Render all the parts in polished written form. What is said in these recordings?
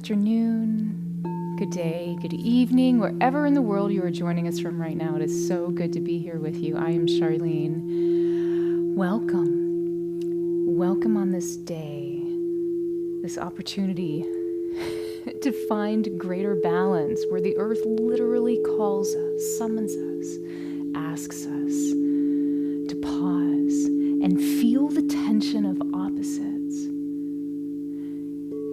afternoon, good day, good evening, wherever in the world you are joining us from right now. It is so good to be here with you. I am Charleene. Welcome. Welcome on this day, this opportunity to find greater balance where the earth literally calls us, summons us, asks us to pause and feel the tension of opposites.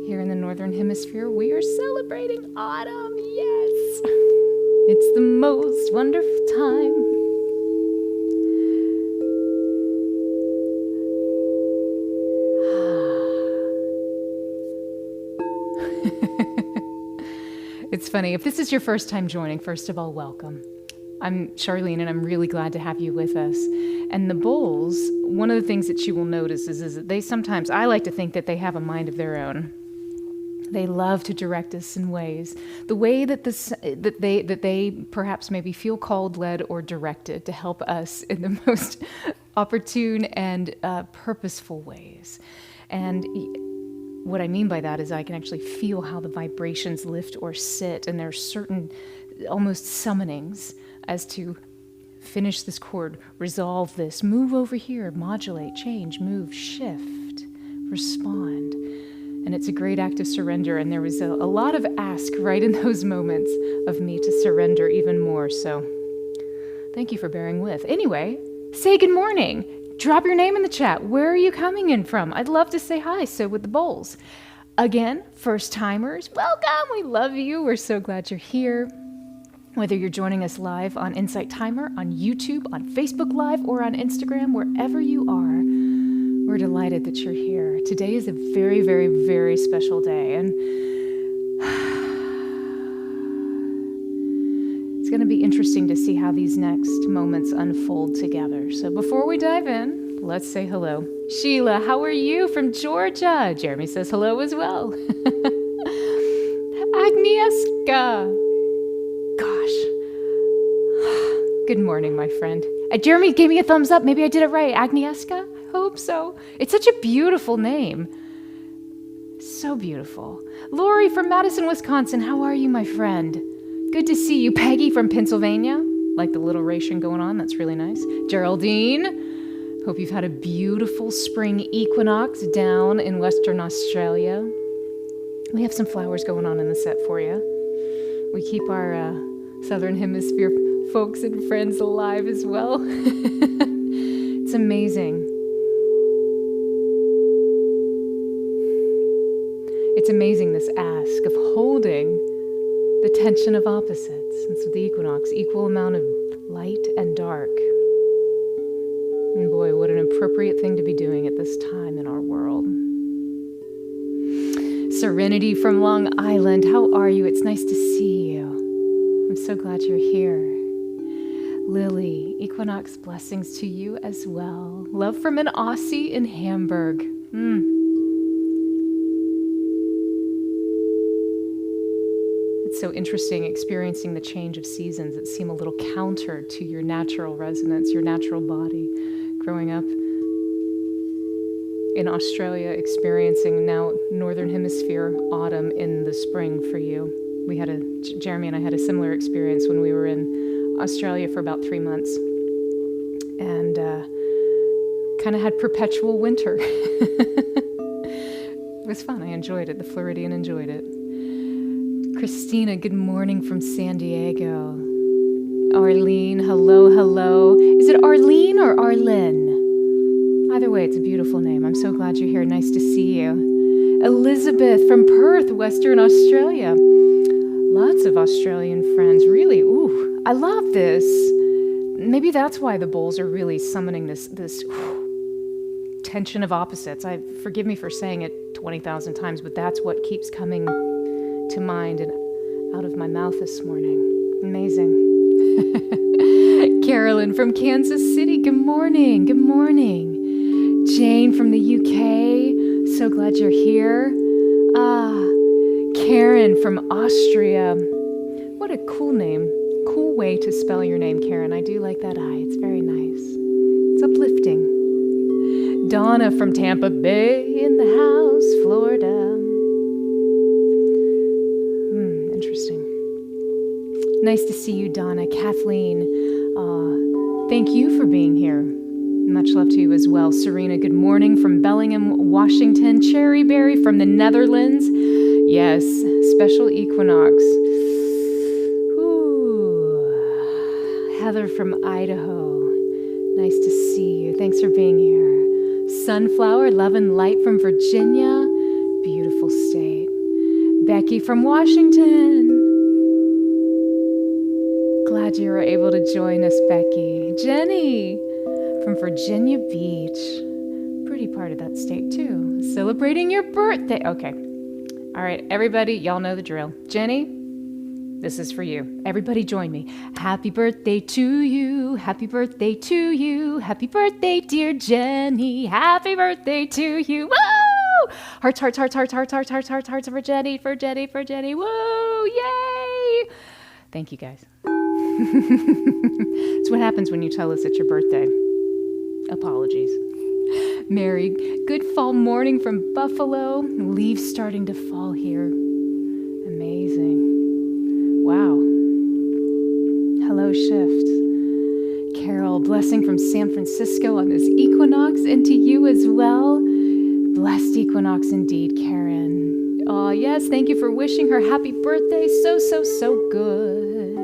Here in the Northern Hemisphere, we are celebrating autumn, yes! It's the most wonderful time. It's funny, if this is your first time joining, first of all, welcome. I'm Charleene, and I'm really glad to have you with us. And the bowls, one of the things that you will notice is that they sometimes, I like to think that they have a mind of their own. They love to direct us in ways, the way that they perhaps maybe feel called, led, or directed to help us in the most opportune and purposeful ways. And what I mean by that is I can actually feel how the vibrations lift or sit, and there are certain almost summonings as to finish this chord, resolve this, move over here, modulate, change, move, shift, respond. And it's a great act of surrender, and there was a lot of ask right in those moments of me to surrender even more, so thank you for bearing with. Anyway, say good morning. Drop your name in the chat. Where are you coming in from? I'd love to say hi, so with the bowls. Again, first-timers, welcome. We love you. We're so glad you're here. Whether you're joining us live on Insight Timer, on YouTube, on Facebook Live, or on Instagram, wherever you are, we're delighted that you're here. Today is a very, very, very special day, and it's going to be interesting to see how these next moments unfold together. So before we dive in, let's say hello. Sheila, how are you from Georgia? Jeremy says hello as well. Agnieszka. Gosh. Good morning, my friend. Jeremy gave me a thumbs up. Maybe I did it right. Agnieszka? Hope so. It's such a beautiful name. So beautiful. Lori from Madison, Wisconsin. How are you, my friend? Good to see you. Peggy from Pennsylvania. Like the little ration going on. That's really nice. Geraldine. Hope you've had a beautiful spring equinox down in Western Australia. We have some flowers going on in the set for you. We keep our Southern Hemisphere folks and friends alive as well. It's amazing. It's amazing, this ask of holding the tension of opposites. And so the equinox, equal amount of light and dark. And boy, what an appropriate thing to be doing at this time in our world. Serenity from Long Island, how are you? It's nice to see you. I'm so glad you're here. Lily, equinox blessings to you as well. Love from an Aussie in Hamburg. It's so interesting experiencing the change of seasons that seem a little counter to your natural resonance, your natural body. Growing up in Australia, experiencing now Northern Hemisphere autumn in the spring for you. Jeremy and I had a similar experience when we were in Australia for about 3 months, and kind of had perpetual winter. It was fun. I enjoyed it. The Floridian enjoyed it. Christina, good morning from San Diego. Arlene, hello, hello. Is it Arlene or Arlene? Either way, it's a beautiful name. I'm so glad you're here. Nice to see you. Elizabeth from Perth, Western Australia. Lots of Australian friends. Really, ooh, I love this. Maybe that's why the bowls are really summoning this tension of opposites. Forgive me for saying it 20,000 times, but that's what keeps coming to mind and out of my mouth this morning. Amazing. Carolyn from Kansas City, good morning. Good morning. Jane from the UK, so glad you're here. Karen from Austria. What a cool name. Cool way to spell your name, Karen. I do like that I. It's very nice. It's uplifting. Donna from Tampa Bay in the house, Florida. Nice to see you, Donna. Kathleen, thank you for being here. Much love to you as well. Serena, good morning from Bellingham, Washington. Cherryberry from the Netherlands. Yes, special equinox. Ooh. Heather from Idaho. Nice to see you. Thanks for being here. Sunflower, love and light from Virginia. Beautiful state. Becky from Washington. Glad you were able to join us, Becky. Jenny from Virginia Beach. Pretty part of that state, too. Celebrating your birthday. Okay. All right, everybody, y'all know the drill. Jenny, this is for you. Everybody join me. Happy birthday to you. Happy birthday to you. Happy birthday, dear Jenny. Happy birthday to you. Woo! Hearts, hearts, hearts, hearts, hearts, hearts, hearts, hearts, hearts for Jenny, for Jenny, for Jenny. Woo! Yay! Thank you, guys. It's what happens when you tell us it's your birthday. Apologies. Mary, good fall morning from Buffalo. Leaves starting to fall here. Amazing. Wow. Hello, Shift. Carol, blessing from San Francisco on this equinox, and to you as well. Blessed equinox indeed, Karen. Oh, yes, thank you for wishing her happy birthday. So, so, so good.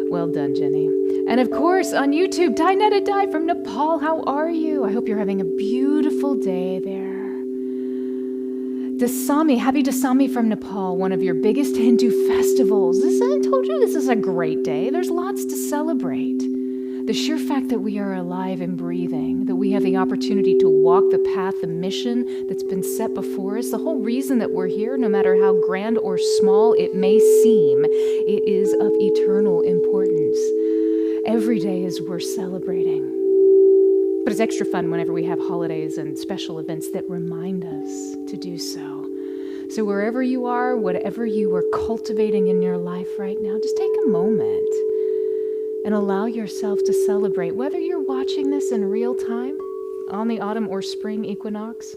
Well done, Jenny. And of course, on YouTube, Dinetta Dai from Nepal. How are you? I hope you're having a beautiful day there. Dasami, happy Dasami from Nepal, one of your biggest Hindu festivals. I told you this is a great day. There's lots to celebrate. The sheer fact that we are alive and breathing, that we have the opportunity to walk the path, the mission that's been set before us, the whole reason that we're here, no matter how grand or small it may seem, it is of eternal importance. Every day is worth celebrating. But it's extra fun whenever we have holidays and special events that remind us to do so. So wherever you are, whatever you are cultivating in your life right now, just take a moment and allow yourself to celebrate, whether you're watching this in real time, on the autumn or spring equinox,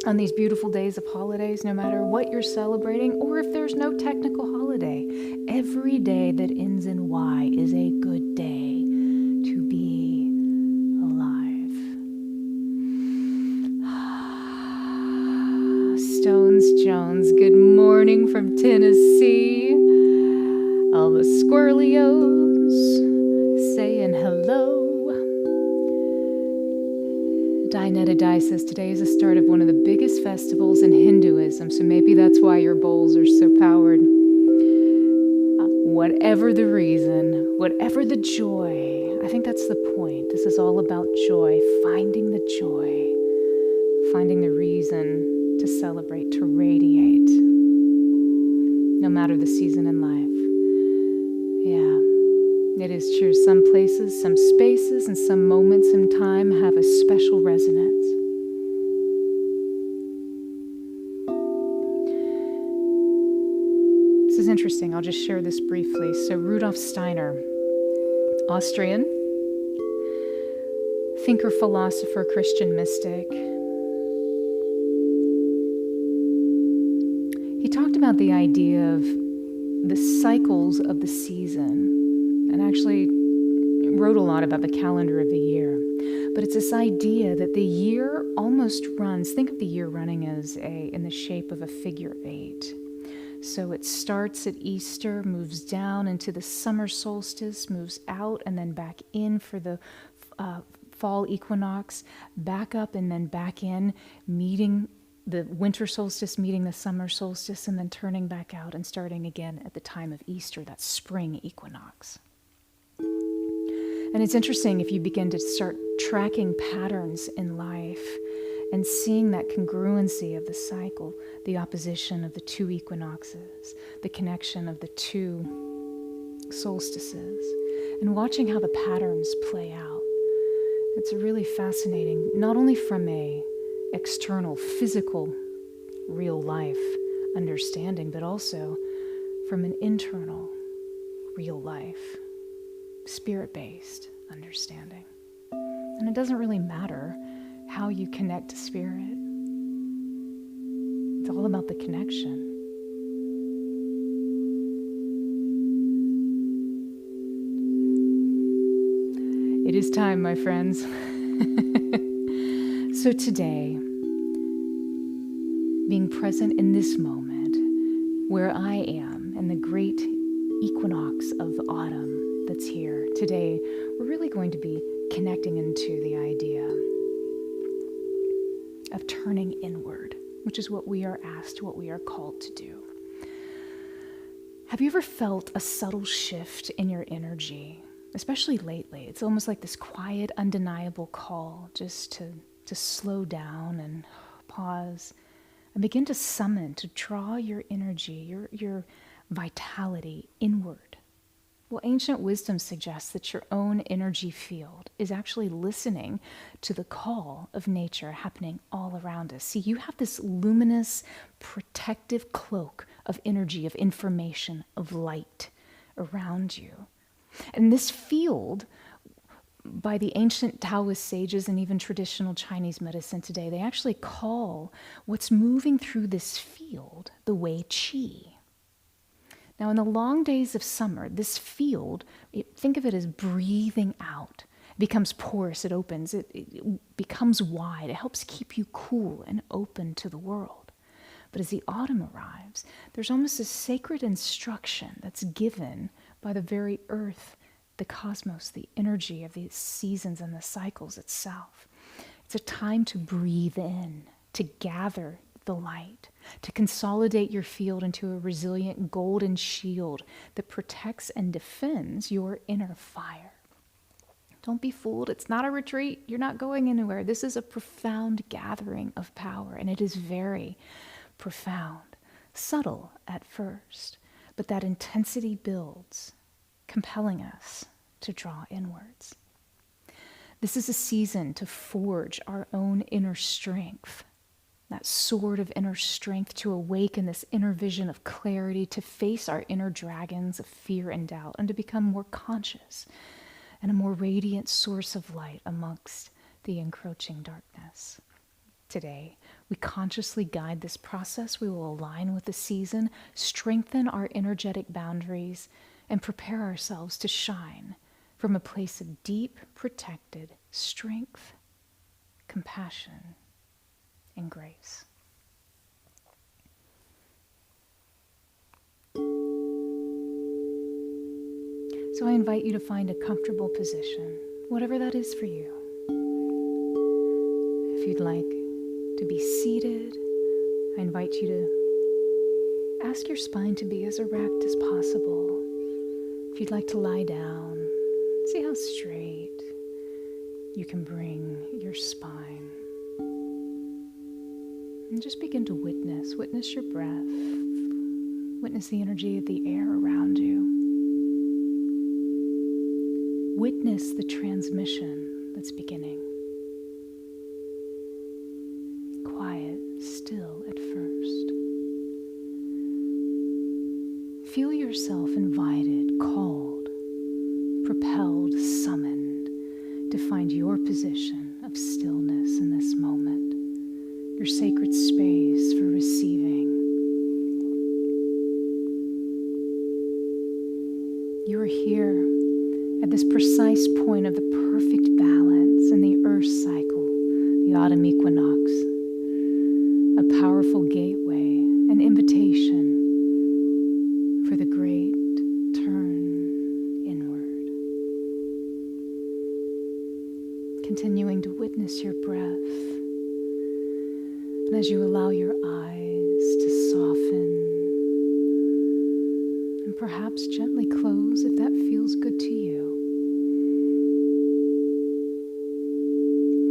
on these beautiful days of holidays, no matter what you're celebrating, or if there's no technical holiday. Every day that ends in Y is a good day to be alive. Stones Jones, good morning from Tennessee. All the squirrelios saying hello. Dinetta Dai says today is the start of one of the biggest festivals in Hinduism, so maybe that's why your bowls are so powered. Whatever the reason, whatever the joy, I think that's the point. This is all about joy, finding the joy, finding the reason to celebrate, to radiate, no matter the season in life. Yeah, it is true. Some places, some spaces, and some moments in time have a special resonance. This is interesting. I'll just share this briefly. So Rudolf Steiner, Austrian, thinker, philosopher, Christian mystic. He talked about the idea of the cycles of the season, and actually wrote a lot about the calendar of the year. But it's this idea that the year almost runs, think of the year running as in the shape of a figure 8. So it starts at Easter, moves down into the summer solstice, moves out and then back in for the fall equinox, back up and then back in, meeting the winter solstice, meeting the summer solstice, and then turning back out and starting again at the time of Easter, that spring equinox. And it's interesting if you begin to start tracking patterns in life and seeing that congruency of the cycle, the opposition of the two equinoxes, the connection of the two solstices, and watching how the patterns play out. It's really fascinating, not only from a external, physical, real life understanding, but also from an internal, real life, spirit-based understanding. And it doesn't really matter how you connect to spirit. It's all about the connection. It is time, my friends. So today, being present in this moment where I am in the great equinox of autumn that's here, today we're really going to be connecting into the idea of turning inward, which is what we are asked, what we are called to do. Have you ever felt a subtle shift in your energy, especially lately? It's almost like this quiet, undeniable call just to slow down and pause and begin to summon, to draw your energy, your vitality inward. Well, ancient wisdom suggests that your own energy field is actually listening to the call of nature happening all around us. See, you have this luminous, protective cloak of energy, of information, of light around you. And this field, by the ancient Taoist sages and even traditional Chinese medicine today, they actually call what's moving through this field the Wei Qi. Now, in the long days of summer, this field, think of it as breathing out. It becomes porous, it opens, it becomes wide. It helps keep you cool and open to the world. But as the autumn arrives, there's almost a sacred instruction that's given by the very earth, the cosmos, the energy of these seasons and the cycles itself. It's a time to breathe in, to gather the light, to consolidate your field into a resilient golden shield that protects and defends your inner fire. Don't be fooled. It's not a retreat. You're not going anywhere. This is a profound gathering of power, and it is very profound, subtle at first, but that intensity builds, compelling us to draw inwards. This is a season to forge our own inner strength, that sword of inner strength, to awaken this inner vision of clarity, to face our inner dragons of fear and doubt, and to become more conscious and a more radiant source of light amongst the encroaching darkness. Today, we consciously guide this process. We will align with the season, strengthen our energetic boundaries, and prepare ourselves to shine from a place of deep, protected strength, compassion, and grace. So I invite you to find a comfortable position, whatever that is for you. If you'd like to be seated, I invite you to ask your spine to be as erect as possible. If you'd like to lie down, see how straight you can bring your spine. And just begin to witness your breath, witness the energy of the air around you. Witness the transmission that's beginning. Quiet, still at first. Feel yourself invited, called, propelled, summoned to find your position of stillness in this moment. Your sacred space for receiving. You are here at this precise point of the perfect balance in the earth cycle, the autumn equinox, a powerful gateway, an invitation for the great turn inward. Continuing to witness your breath. And as you allow your eyes to soften and perhaps gently close if that feels good to you,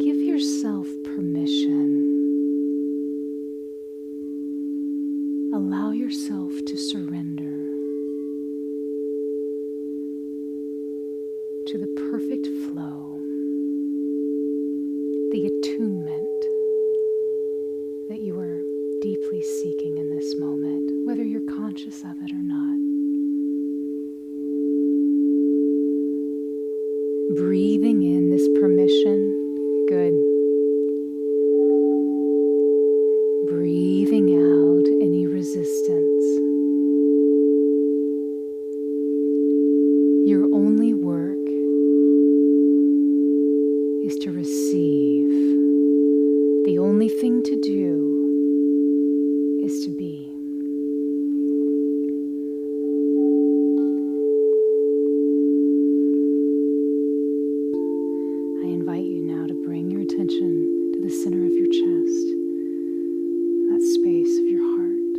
give yourself permission. Allow yourself to surrender to the perfect flow, the attunement that you are deeply seeking in this moment, whether you're conscious of it or not. Breathing in this permission, good. Breathing out any resistance. Your only work thing to do is to be. I invite you now to bring your attention to the center of your chest, that space of your heart.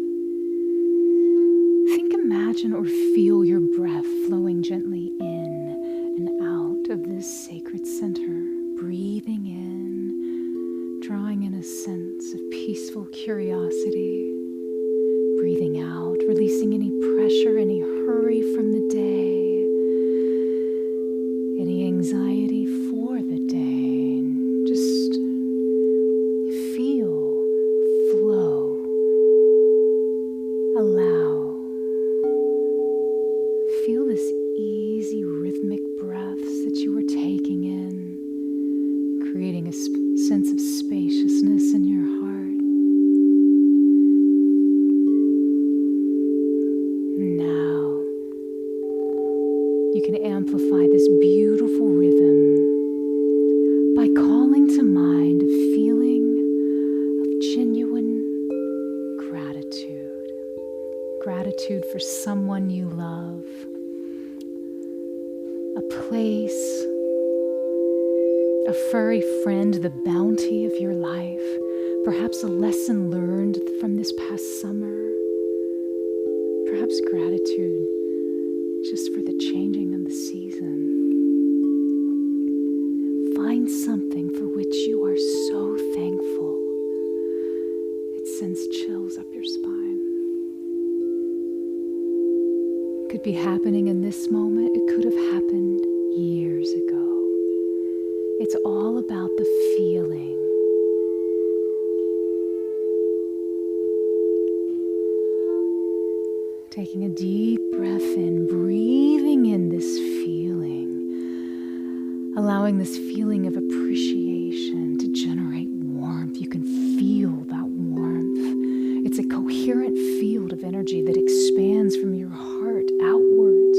Think, imagine, or feel your breath flowing gently in and out of this sacred center, breathing in, drawing in a sense of peaceful curiosity, breathing out, releasing any pressure, any hurry from the day, any anxiety for the day, and just feel, flow, allow. Feel this easy rhythmic breaths that you are taking in, creating a sense of spaciousness in your heart. Now, you can amplify this beautiful rhythm by calling to mind a feeling of genuine gratitude. Gratitude for someone you love, a place, a furry friend, the bounty of your life, perhaps a lesson learned from this past summer, perhaps gratitude just for the changing of the season. Find something for which you are so thankful. It sends chills up your spine. It could be happening in this moment. It could have happened years ago. It's all about the feeling. Taking a deep breath in, breathing in this feeling, allowing this feeling of appreciation to generate warmth. You can feel that warmth. It's a coherent field of energy that expands from your heart outwards.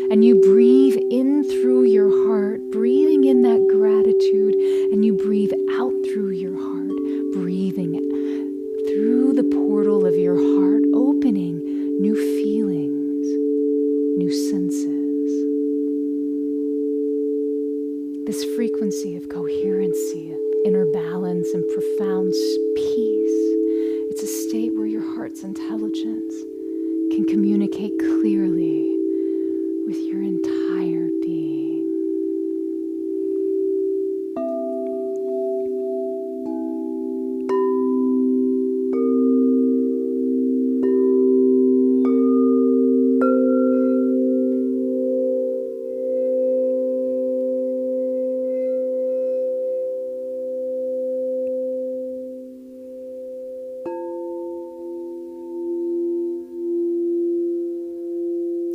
And you breathe in through your heart, breathing in that gratitude, and you breathe out through your heart, breathing through the portal of your heart, opening new feelings, new senses. This frequency of coherency, of inner balance, and profound peace, it's a state where your heart's intelligence can communicate clearly with your entire being.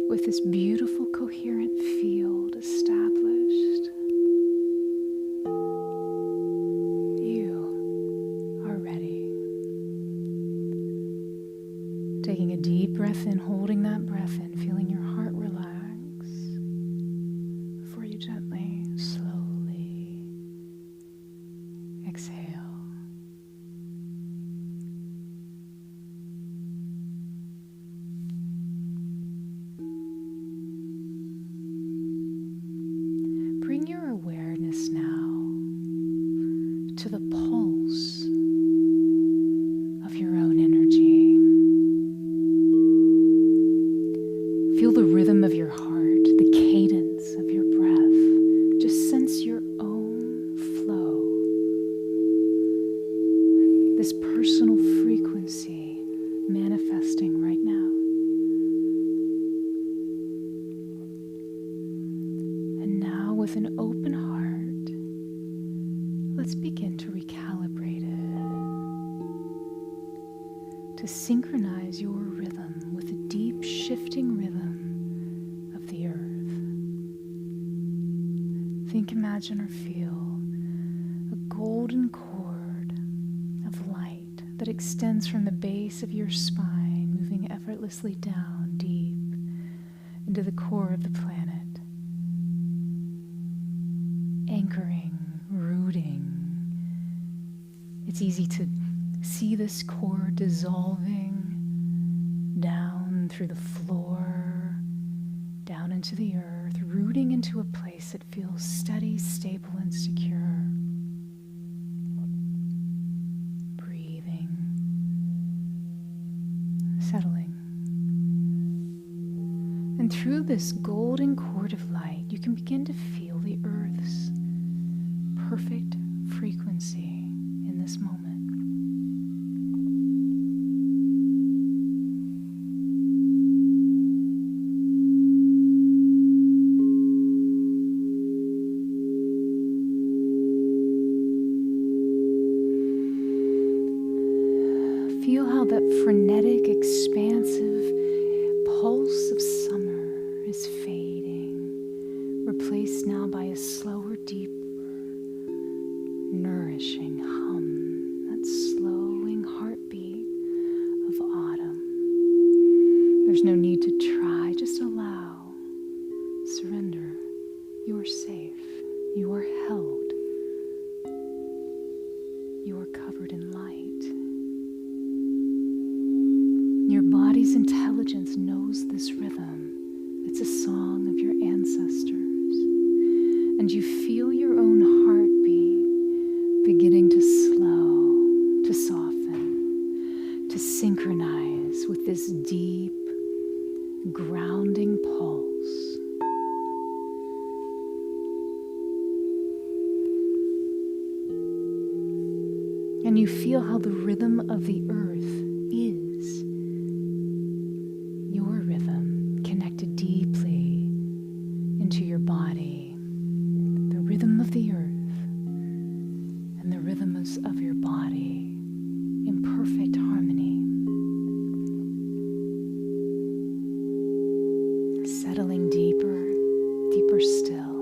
With this beautiful coherent field established, you are ready. Taking a deep breath in, holding that breath in, feeling your heart relax before you gently, slowly exhale. Bring your awareness now to the pulse of your own energy. Feel the rhythm of your heart, the cadence of your breath. Just sense your own flow. This personal frequency manifesting right now. With an open heart, let's begin to recalibrate it, to synchronize your rhythm with the deep shifting rhythm of the earth. Think, imagine, or feel a golden cord of light that extends from the base of your spine, moving effortlessly down deep into the core of the planet. Anchoring, rooting. It's easy to See this cord dissolving down through the floor, down into the earth, rooting into a place that feels steady, stable, and secure. Breathing, settling. And through this golden cord of light, you can begin to feel the earth's perfect frequency in this moment. Feel how that frenetic, expansive pulse of summer is fading, replaced now by a slower, deeper, nourishing hum, that slowing heartbeat of autumn. There's no need to try, just allow, surrender. You are safe, you are held, you are covered in light. Your body's intelligence knows this rhythm. It's a song of your ancestors. And you feel your own heartbeat beginning to slow, to soften, to synchronize with this deep, grounding pulse. And you feel how the rhythm of the earth is your rhythm, connected deeply into your body, the rhythm of the earth and the rhythms of your body in perfect harmony. Settling deeper, deeper still.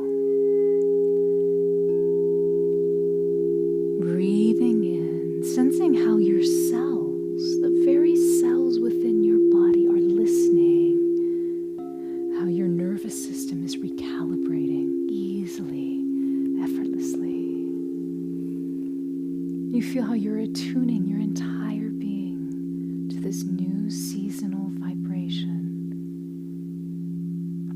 Breathing in, sensing how your cells, the very cells within your body, are listening, how your nervous system is recalibrating easily, effortlessly. You feel how you're attuning your entire being to this new seasonal vibration,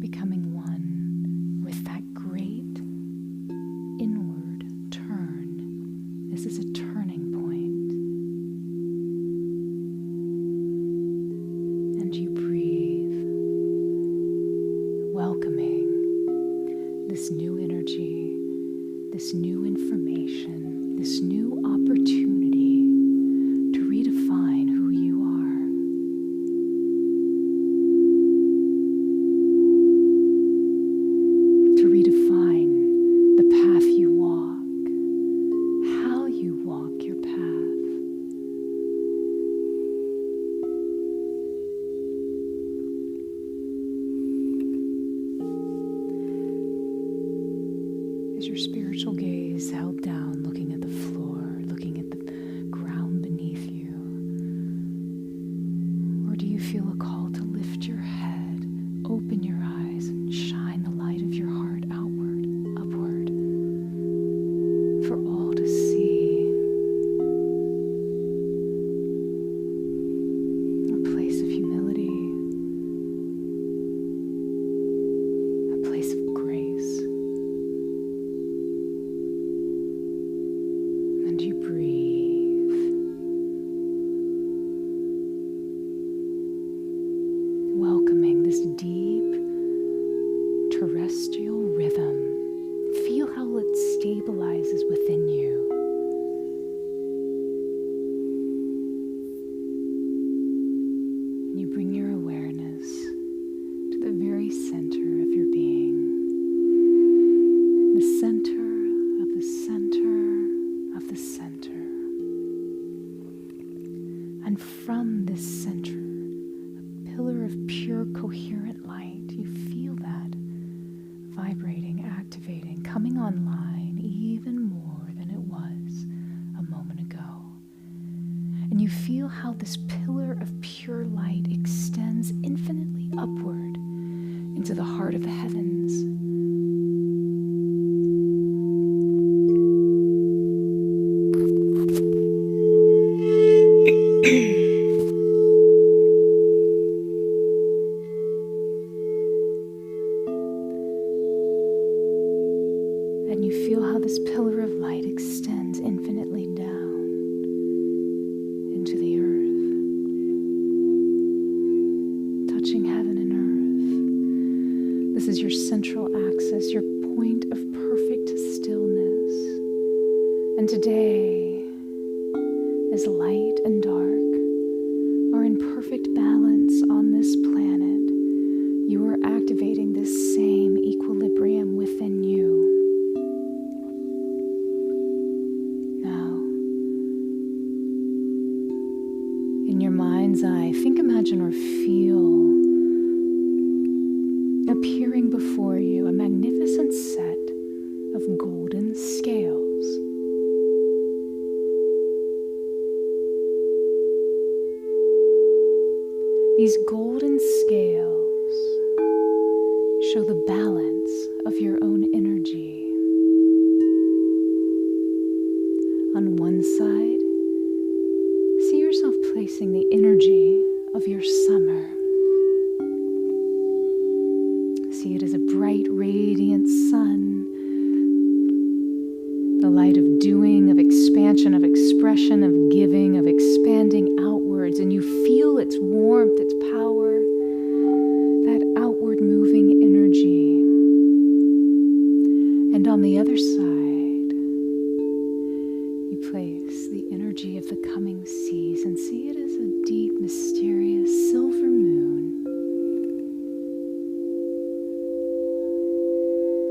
becoming one with that great inward turn. This is a turning point. And you breathe, welcoming this new energy, this new information, this new opportunity to redefine who you are. To redefine the path you walk, how you walk your path. Is your spiritual gaze held down, looking at the floor, looking at the ground beneath you? Or do you feel a call to lift your head, open your eyes, and shine the light of your heart outward, upward, for all to see? A place of humility, a place of grace. And you breathe, welcoming this deep terrestrial rhythm. Feel how it stabilizes within you. And you bring your awareness to the very center of your being, the center of the center of the center. And from this center, a pillar of pure, coherent light, you feel that vibrating, activating, coming online even more than it was a moment ago. And you feel how this pillar of pure light extends infinitely upward into the heart of the heavens. And you feel how this pillar of light extends infinitely down into the earth, touching heaven and earth. This is your central axis, your point of perfect stillness. And today, as light and dark are in perfect balance on this planet, you are activating this same equilibrium within you. Now, in your mind's eye, think, imagine, or feel appearing before you a magnificent set of golden scales. These golden scales show the balance of your own energy. On one side, see yourself placing the energy of your summer. See it as a bright, radiant sun, the light of doing, of expansion, of expression, of giving, of expanding outwards, and you feel its warmth, its power, that outward moving energy. And on the other side, you place the energy of the coming season. See it as a deep, mysterious silver moon.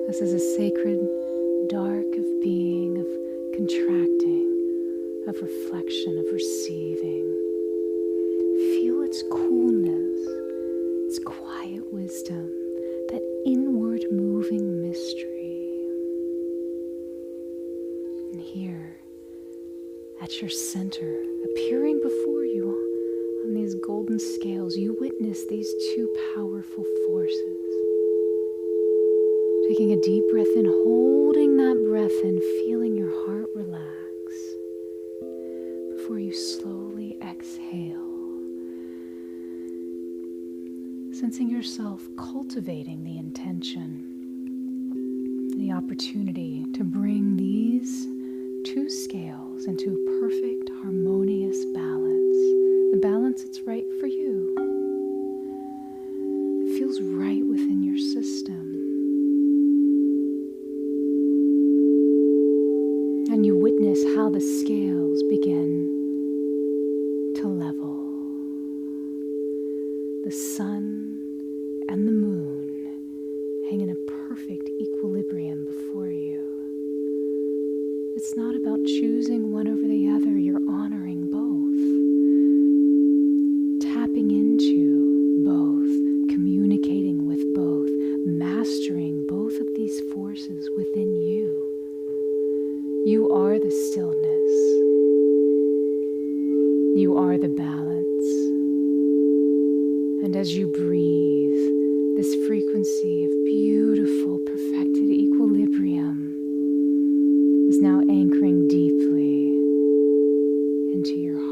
This is a sacred dark of being, of contracting, of reflection, of receiving. Feel its coolness, its quiet wisdom, that inward moving mystery. And here, at your center, appearing before you on these golden scales, you witness these two powerful forces. Taking a deep breath in, holding that breath in, feeling your heart relax before you slowly exhale. Sensing yourself cultivating the intention, the opportunity to bring these two scales into perfect, harmonious balance. The balance that's right for you. It feels right within your system. And you witness how the scales begin to level. The sun and the moon hang in a perfect equilibrium before you. It's not about choosing one over the other, you're honoring both. Tapping into both, communicating with both, mastering both of these forces within you. You are the stillness. You are the balance. And as you breathe, this frequency of beautiful, perfected equilibrium is now anchoring deeply into your heart.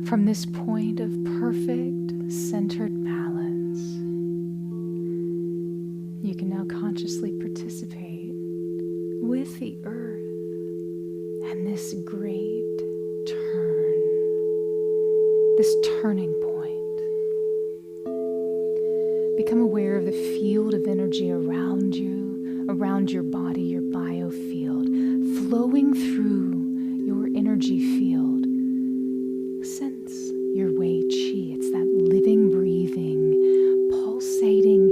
From this point of perfect, centered balance, you can now consciously participate with the earth and this great turn, this turning point. Become aware of the field of energy around you, around your body, your biofield, flowing through your energy field. Sense your Wei Qi. It's that living, breathing, pulsating,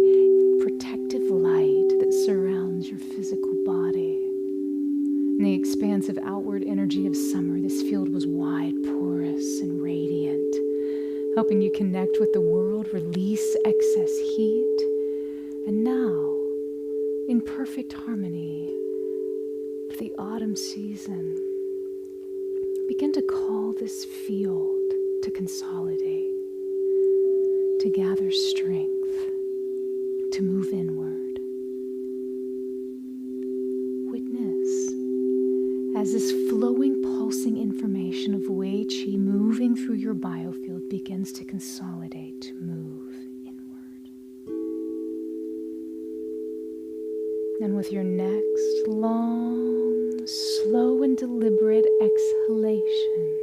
protective light that surrounds your physical body. In the expansive outward energy of summer, this field was wide, porous, and radiant, helping you connect with the world, release excess heat, and now, in perfect harmony with the autumn season, begin to call this field to consolidate, to gather strength, to move inward. Witness as this flowing, pulsing information of Wei Qi moving through your biofield begins to consolidate, to move inward. And with your next long, slow and deliberate exhalation,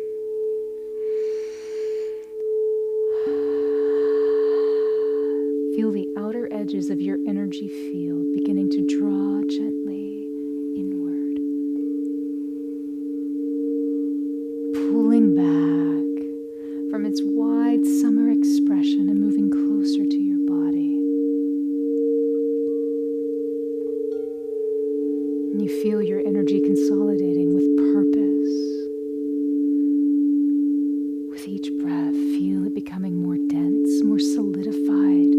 feel the outer edges of your energy field beginning to draw gently inward, pulling back from its wide summer expression and moving closer to your body. And you feel your energy consolidating with purpose. With each breath, feel it becoming more dense, more solidified,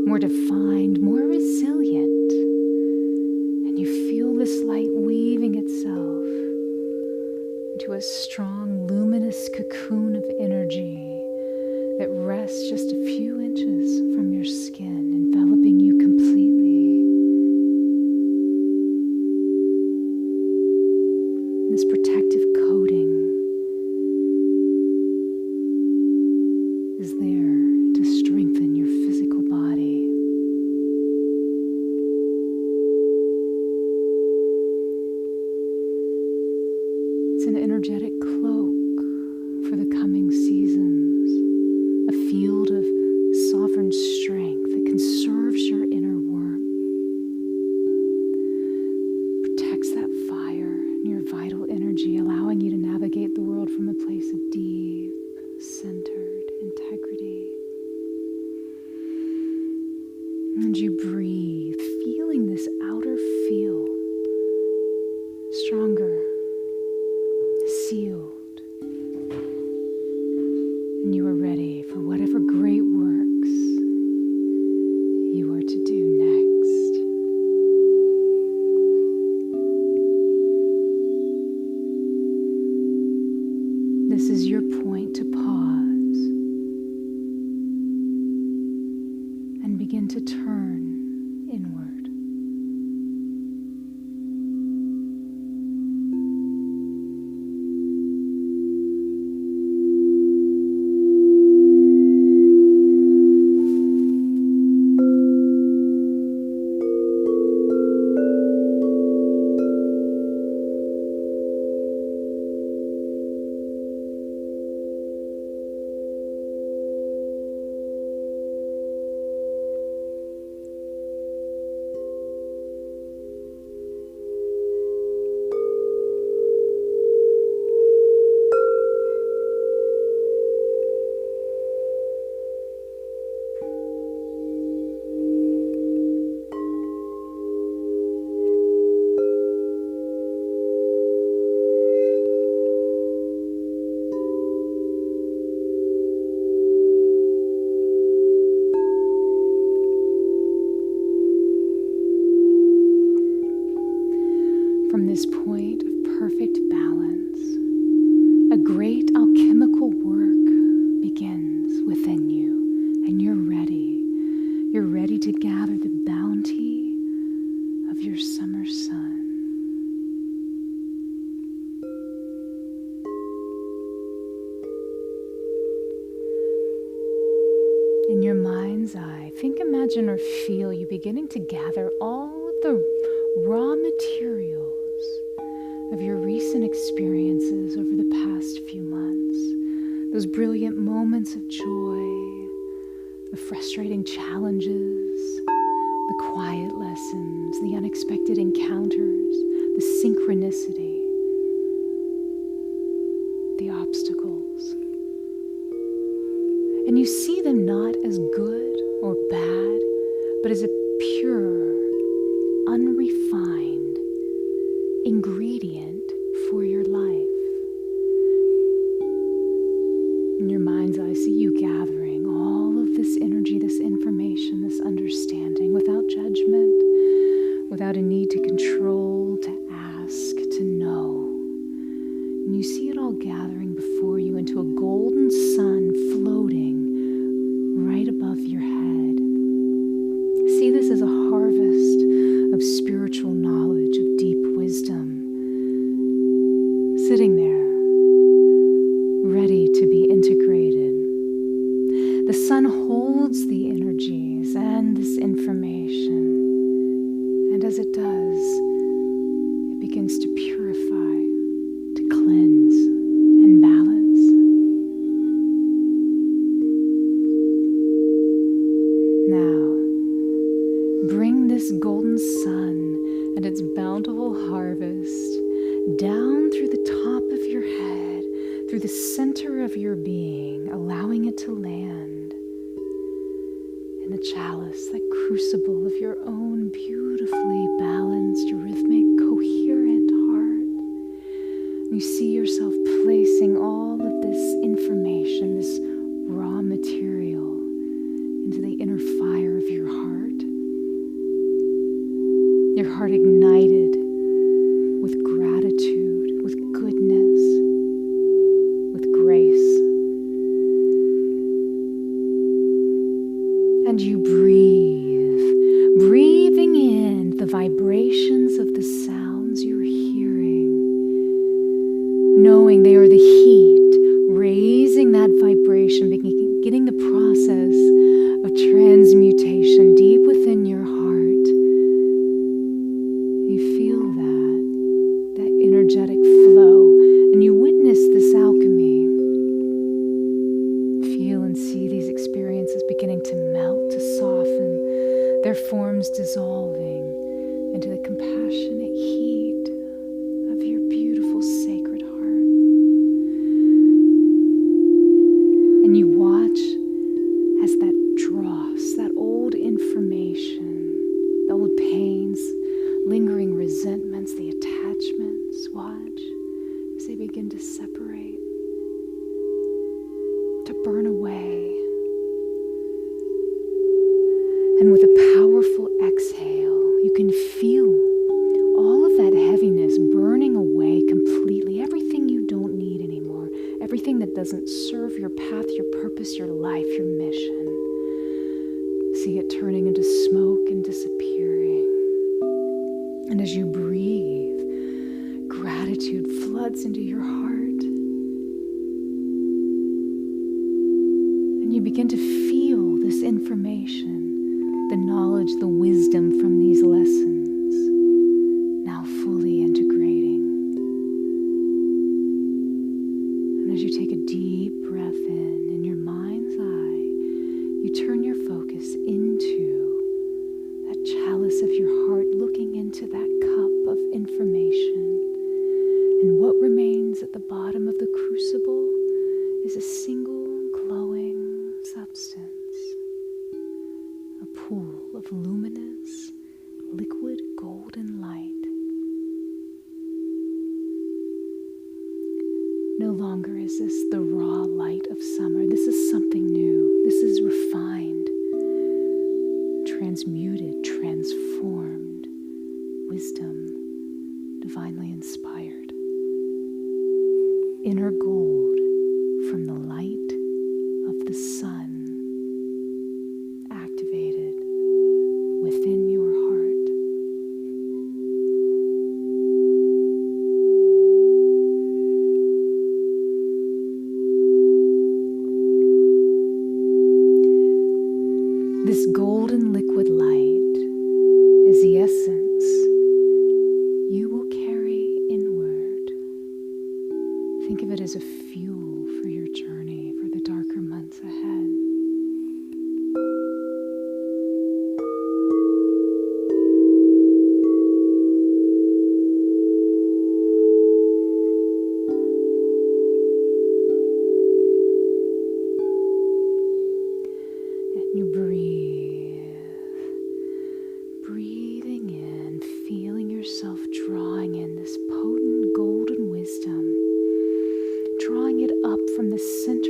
more defined, more resilient. And you feel this light weaving itself into a strong, luminous cocoon of energy that rests just a few inches from your skin, enveloping you completely. This protective coating is there to strengthen your physical body. It's an energetic cloak for the coming seasons, a field of sovereign strength that conserves your inner warmth, protects that fire and your vital energy, allowing you to navigate the world from a place of deep, centered integrity. And you breathe, feeling this outer field stronger, sealed. And you are ready for whatever great works you are to do next. This is your point to pause and begin to turn inward. From this point of perfect balance, a great alchemical work begins within you, and you're ready. You're ready to gather the bounty of your summer sun. In your mind's eye, think, imagine, or feel you beginning to gather all of the raw materials of your recent experiences over the past few months. Those brilliant moments of joy, the frustrating challenges, the quiet lessons, the unexpected encounters, the synchronicity, the obstacles. And you see them not as good or bad, but as a pure, unrefined ingredient for your life. In your mind's eye, see you gathering all of this energy, this information, this understanding without judgment, without a need to control, to ask, to know. And you see it all to a golden sun floating right above your head. See this as a harvest of spiritual knowledge, of deep wisdom, sitting there, ready to be integrated. The sun holds the energies and this information, and as it does, it begins to purify, to cleanse, and balance. Now, bring this golden sun and its bountiful harvest down through the top of your head, through the center of your being, allowing it to land in the chalice, that crucible of your own beautifully balanced, rhythmic, coherent heart. You see yourself placing all of this information, this raw material, into the inner fire of your heart. Your heart ignited with gratitude, with goodness, with grace. And you breathing in the vibrations of the sounds you're hearing, knowing they are the heat, raising that vibration, beginning the process of transmutation deep within your heart. You feel that energetic flow, and you witness this alchemy. Feel and see these experiences beginning to melt, to soften, their forms dissolving into the compassionate heat of your beautiful sacred heart. And you watch as that dross, that old information, the old pains, lingering resentments, the attachments, watch as they begin to separate, to burn away. And with a powerful exhale, you can feel all of that heaviness burning away completely. Everything you don't need anymore. Everything that doesn't serve your path, your purpose, your life, your mission. See it turning into smoke and disappearing. And as you breathe, gratitude floods into your heart. And you begin to feel this information, the knowledge, the wisdom from these lessons, now fully integrating. And as you take a deep breath in your mind's eye, you turn your focus into that chalice of your heart, looking into that cup of information. And what remains at the bottom of the crucible is a single glowing substance. A pool of luminous, liquid golden light. No longer is this the raw light of summer. This is something new. This is refined, transmuted, transformed, wisdom, divinely inspired. Inner gold from the light of the sun, activated within your heart. This golden liquid light is the essence you will carry inward. Think of it as a fuel for your journey, for the darker months ahead. You breathing in, feeling yourself drawing in this potent golden wisdom, drawing it up from the center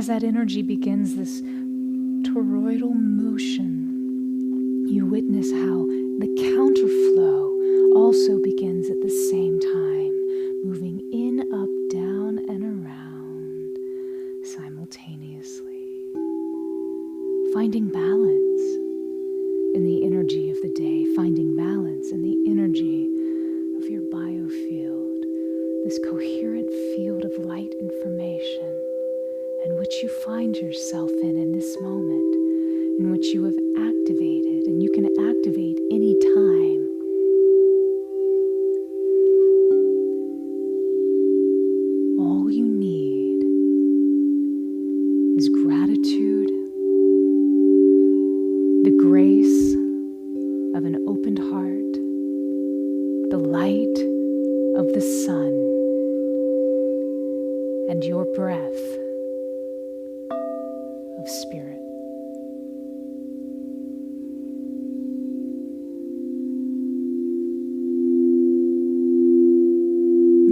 as that energy begins this toroidal motion, you witness how the counterflow also begins at the same time, moving in, up, down, and around simultaneously. Finding balance in the energy of the day, finding balance in the energy of your biofield, this coherent field of light information in which you find yourself in this moment, in which you have activated, and you can activate any time. All you need is gratitude, the grace of an opened heart, the light of the sun, and your breath of spirit.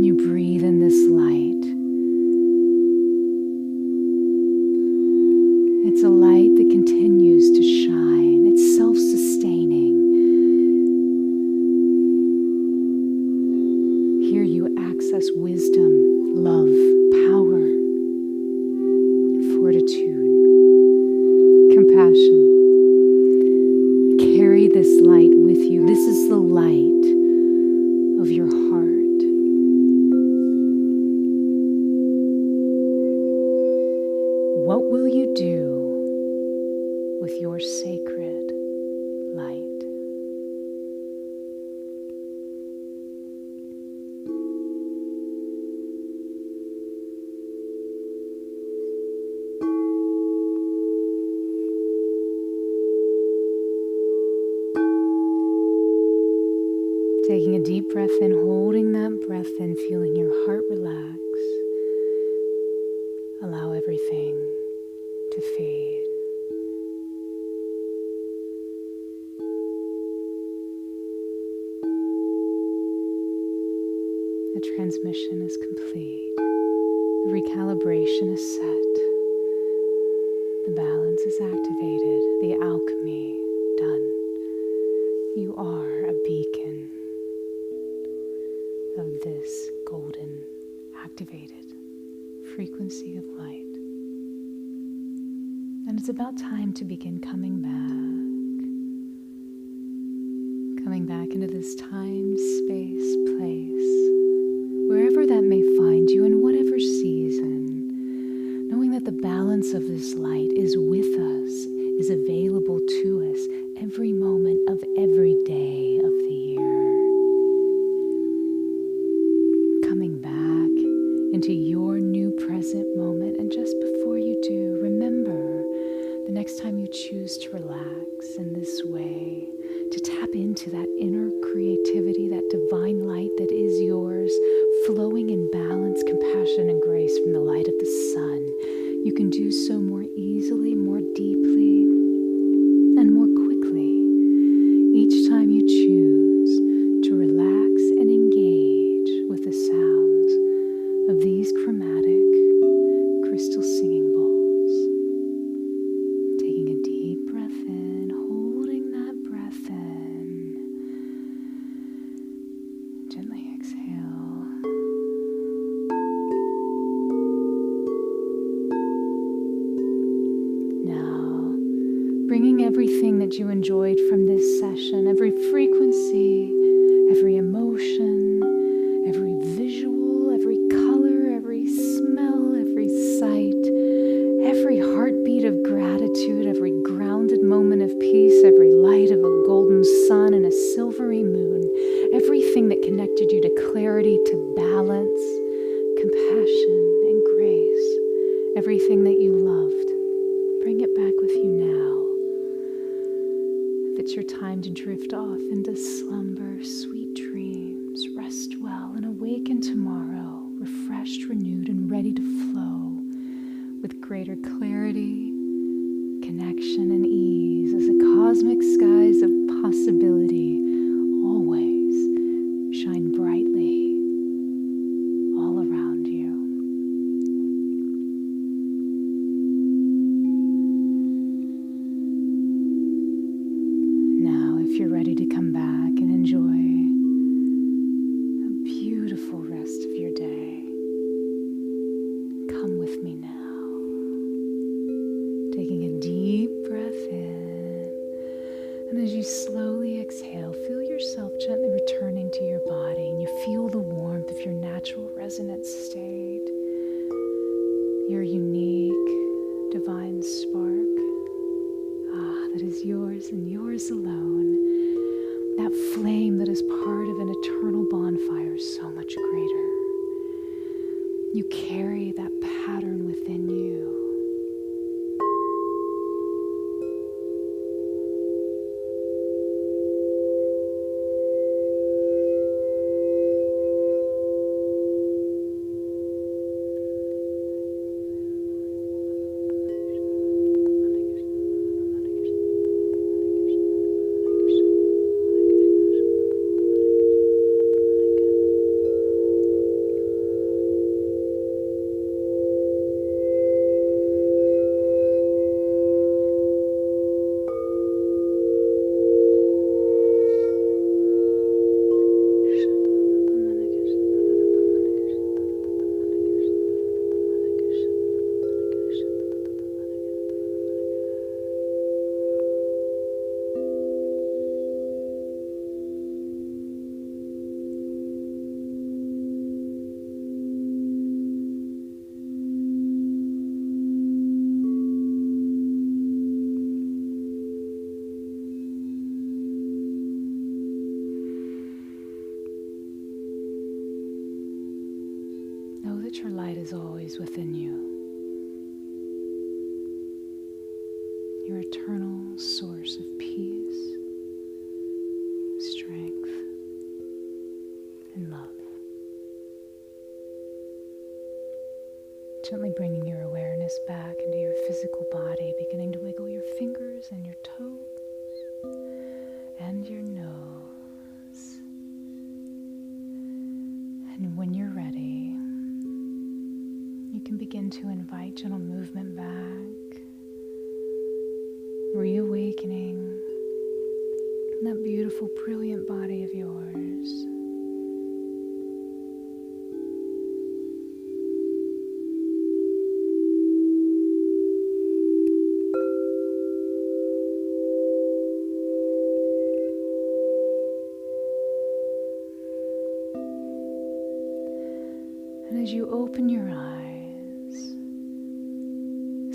You breathe in this light. It's a light that continues to shine. It's self-sustaining. Here you access wisdom, love, power, fortitude, compassion. Carry this light with you. This is the light of your heart. What will you do with your sacred light? Taking a deep breath in, holding that breath in, feeling your heart relax. Allow everything to fade. The transmission is complete. The recalibration is set. The balance is activated. The alchemy done. You are a beacon of this golden activated frequency of light. And it's about time to begin coming back into this time, space, place, wherever that may find you in whatever season, knowing that the balance of this light is with us, is available to us every moment of every day of the year. Coming back into your new present moment, and just before you do, remember the next time you choose to relax in this way, to tap into that inner creativity, that divine light that is yours, flowing in balance, compassion, and grace from the light of the sun. You can do so more easily, more deeply, and more quickly each time you choose to relax and engage with the sounds of these chromatic crystal singing bowls. Taking a deep breath in, holding that breath in. Gently exhale. Now, bringing everything that you enjoyed from this session, every frequency, every emotion, every visual, every color, every smell, every sight, every heartbeat of gratitude, every grounded moment of peace, every light of a golden sun and a silvery moon, everything that connected you to clarity, to balance, compassion, and grace, everything that you loved, bring it back with you now. If it's your time to drift off into slumber, sweet dreams, rest well, and awaken tomorrow, refreshed, renewed, and ready to flow with greater clarity, connection, and ease as the cosmic skies of possibility always shine brightly all around you. come with me now. Taking a deep breath in. And as you slowly exhale, feel yourself gently returning to your body, and you feel the warmth of your natural resonance state, your unique divine spark. That is yours and yours alone. That flame that is part of an eternal bonfire is so much greater. You carry that pattern within you. Know that your light is always within you. Your eternal source of peace, strength, and love. Gently bringing your awareness back into your physical body, beginning to wiggle your fingers and your toes and your nose. And when you're ready, you can begin to invite gentle movement back, reawakening that beautiful, brilliant body of yours. And as you open your eyes,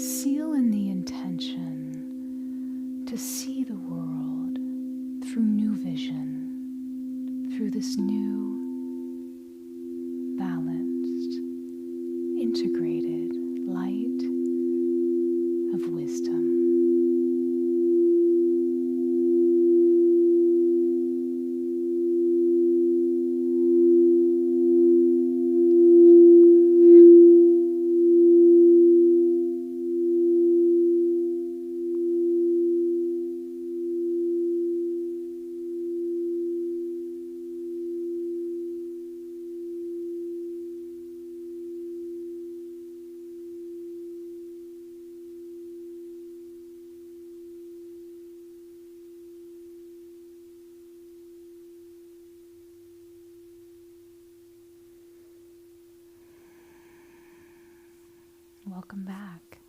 seal in the intention to see the world through new vision, through this new, balanced, integrated light of wisdom. Welcome back.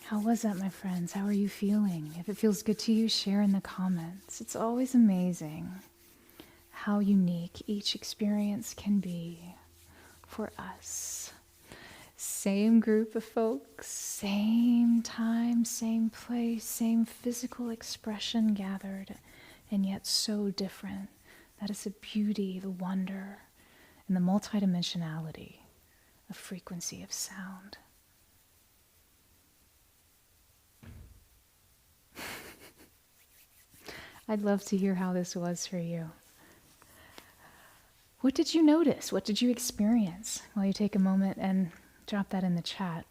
How was that, my friends? How are you feeling? If it feels good to you, share in the comments. It's always amazing how unique each experience can be for us. Same group of folks, same time, same place, same physical expression gathered, and yet so different. That is the beauty, the wonder, and the multidimensionality of frequency of sound. I'd love to hear how this was for you. What did you notice? What did you experience? While you take a moment and drop that in the chat.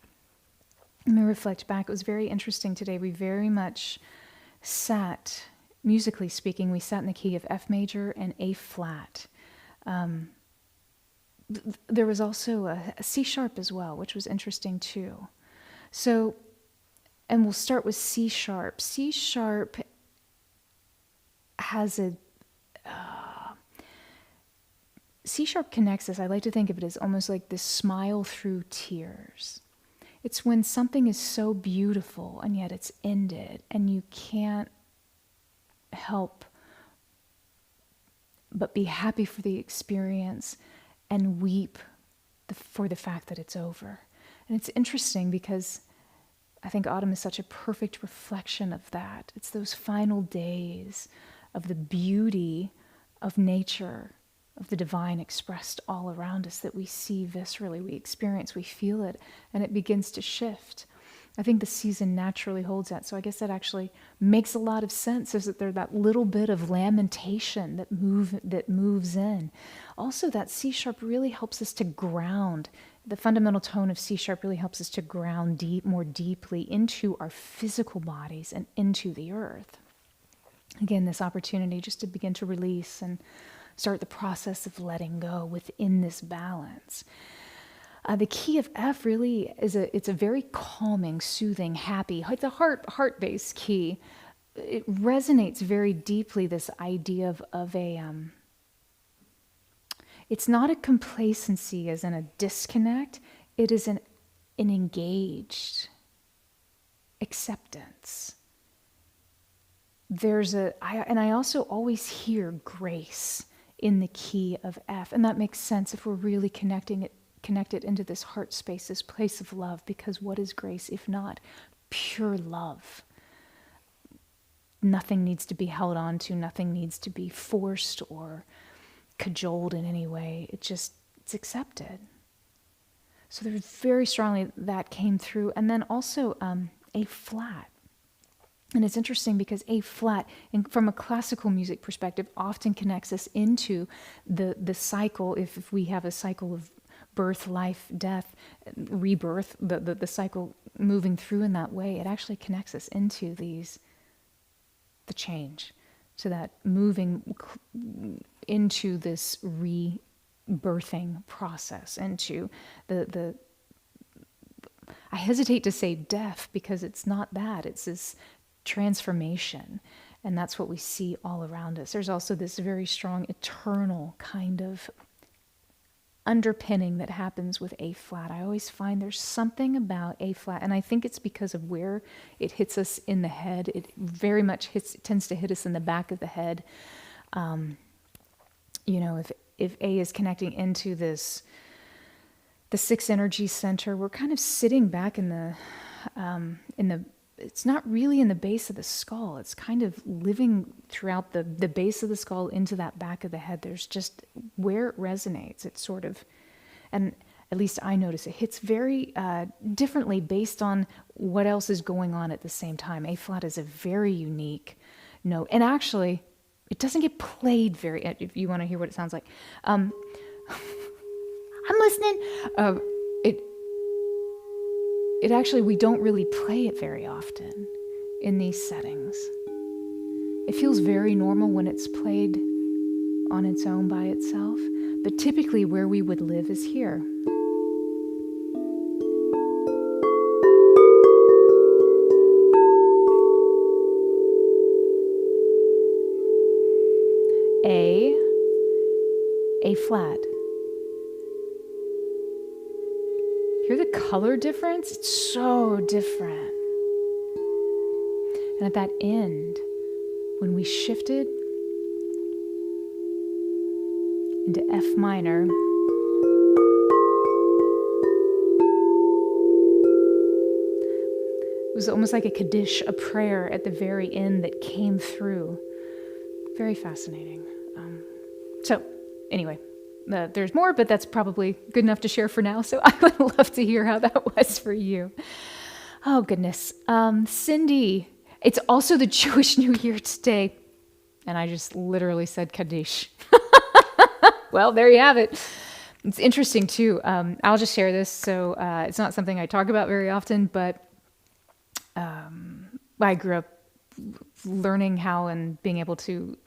Let me reflect back. It was very interesting today. We very much sat, musically speaking, we sat in the key of F major and A flat. There was also a C sharp as well, which was interesting too. So, and we'll start with C sharp. C sharp has C sharp connects us. I like to think of it as almost like this smile through tears. It's when something is so beautiful and yet it's ended and you can't help but be happy for the experience and weep for the fact that it's over. And it's interesting because I think autumn is such a perfect reflection of that. It's those final days of the beauty of nature, of the divine expressed all around us that we see viscerally, we experience, we feel it, and it begins to shift. I think the season naturally holds that. So I guess that actually makes a lot of sense, is that there's that little bit of lamentation that moves in. Also, that C sharp really helps us to ground. The fundamental tone of C sharp really helps us to ground more deeply into our physical bodies and into the earth. Again, this opportunity just to begin to release and start the process of letting go within this balance. The key of F really is it's a very calming, soothing, happy. It's a heart-based key. It resonates very deeply, this idea of a. It's not a complacency as in a disconnect. It is an engaged acceptance. I also always hear grace in the key of F, and that makes sense if we're really connected into this heart space, this place of love, because what is grace if not pure love? Nothing needs to be held on to, nothing needs to be forced or cajoled in any way. It's accepted. So there's very strongly that came through. And then also A flat. And it's interesting because A flat, from a classical music perspective, often connects us into the cycle. If we have a cycle of birth, life, death, rebirth, the cycle moving through in that way, it actually connects us into the change, to that moving into this rebirthing process, into the I hesitate to say death because it's not that, it's this transformation. And that's what we see all around us. There's also this very strong eternal kind of underpinning that happens with A flat. I always find there's something about A flat, and I think it's because of where it hits us in the head. It very much tends to hit us in the back of the head. If A is connecting into the sixth energy center, we're kind of sitting back in the it's not really in the base of the skull. It's kind of living throughout the base of the skull into that back of the head. There's just where it resonates. It's sort of, and at least I notice it hits very differently based on what else is going on at the same time. A flat is a very unique note. And actually, it doesn't get played very, if you want to hear what it sounds like. I'm listening. It actually, we don't really play it very often in these settings. It feels very normal when it's played on its own by itself, but typically where we would live is here. A flat. Hear the color difference? It's so different. And at that end, when we shifted into F minor, it was almost like a Kaddish, a prayer at the very end that came through. Very fascinating. So anyway, there's more, but that's probably good enough to share for now. So I would love to hear how that was for you. Oh, goodness. Cindy, it's also the Jewish New Year today. And I just literally said Kaddish. Well, there you have it. It's interesting, too. I'll just share this. So it's not something I talk about very often, but I grew up learning how and being able to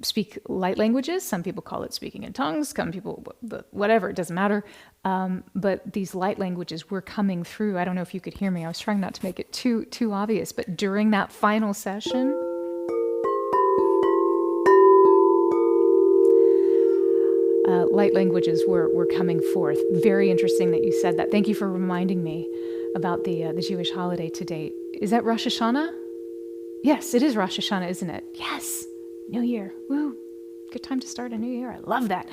speak light languages. Some people call it speaking in tongues, some people, whatever, it doesn't matter. But these light languages were coming through. I don't know if you could hear me. I was trying not to make it too obvious, but during that final session, light languages were coming forth. Very interesting that you said that. Thank you for reminding me about the Jewish holiday to date. Is that Rosh Hashanah? Yes, it is Rosh Hashanah, isn't it? Yes, New Year. Woo! Good time to start a new year. I love that.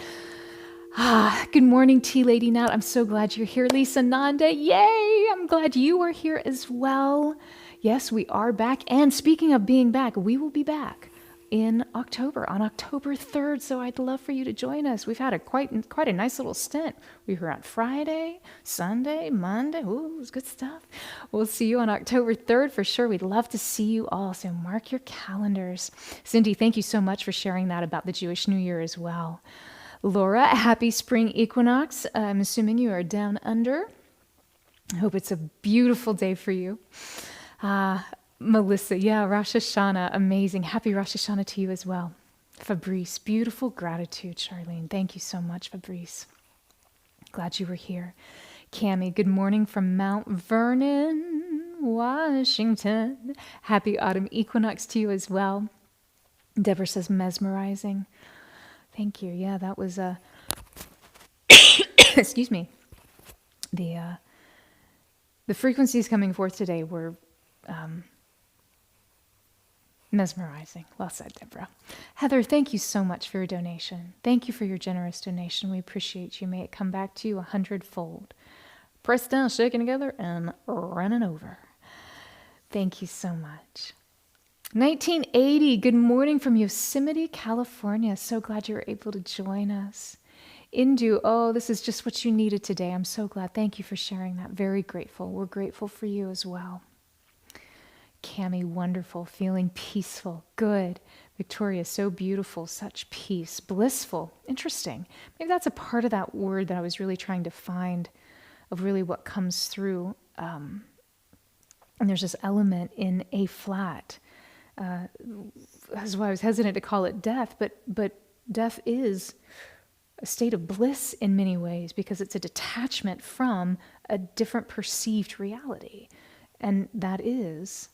Good morning, Tea Lady Nat. I'm so glad you're here. Lisa Nanda, yay! I'm glad you are here as well. Yes, we are back. And speaking of being back, we will be back in October, on October 3rd. So I'd love for you to join us. We've had quite a nice little stint. We were on Friday, Sunday, Monday. Ooh, it was good stuff. We'll see you on October 3rd for sure. We'd love to see you all. So mark your calendars. Cindy, thank you so much for sharing that about the Jewish New Year as well. Laura, happy spring equinox. I'm assuming you are down under. I hope it's a beautiful day for you. Melissa, yeah, Rosh Hashanah, amazing. Happy Rosh Hashanah to you as well. Fabrice, beautiful gratitude, Charlene. Thank you so much, Fabrice. Glad you were here. Cami, good morning from Mount Vernon, Washington. Happy autumn equinox to you as well. Deborah says mesmerizing. Thank you. Yeah, that was excuse me. The frequencies coming forth today were mesmerizing. Well said, Deborah. Heather, thank you so much for your donation. Thank you for your generous donation. We appreciate you. May it come back to you 100-fold. Pressed down, shaking together, and running over. Thank you so much. 1980, good morning from Yosemite, California. So glad you were able to join us. Indu, oh, this is just what you needed today. I'm so glad. Thank you for sharing that. Very grateful. We're grateful for you as well. Cami, wonderful, feeling peaceful, good. Victoria, so beautiful, such peace, blissful, interesting. Maybe that's a part of that word that I was really trying to find of really what comes through. And there's this element in A flat. That's why I was hesitant to call it death, but death is a state of bliss in many ways because it's a detachment from a different perceived reality. And that is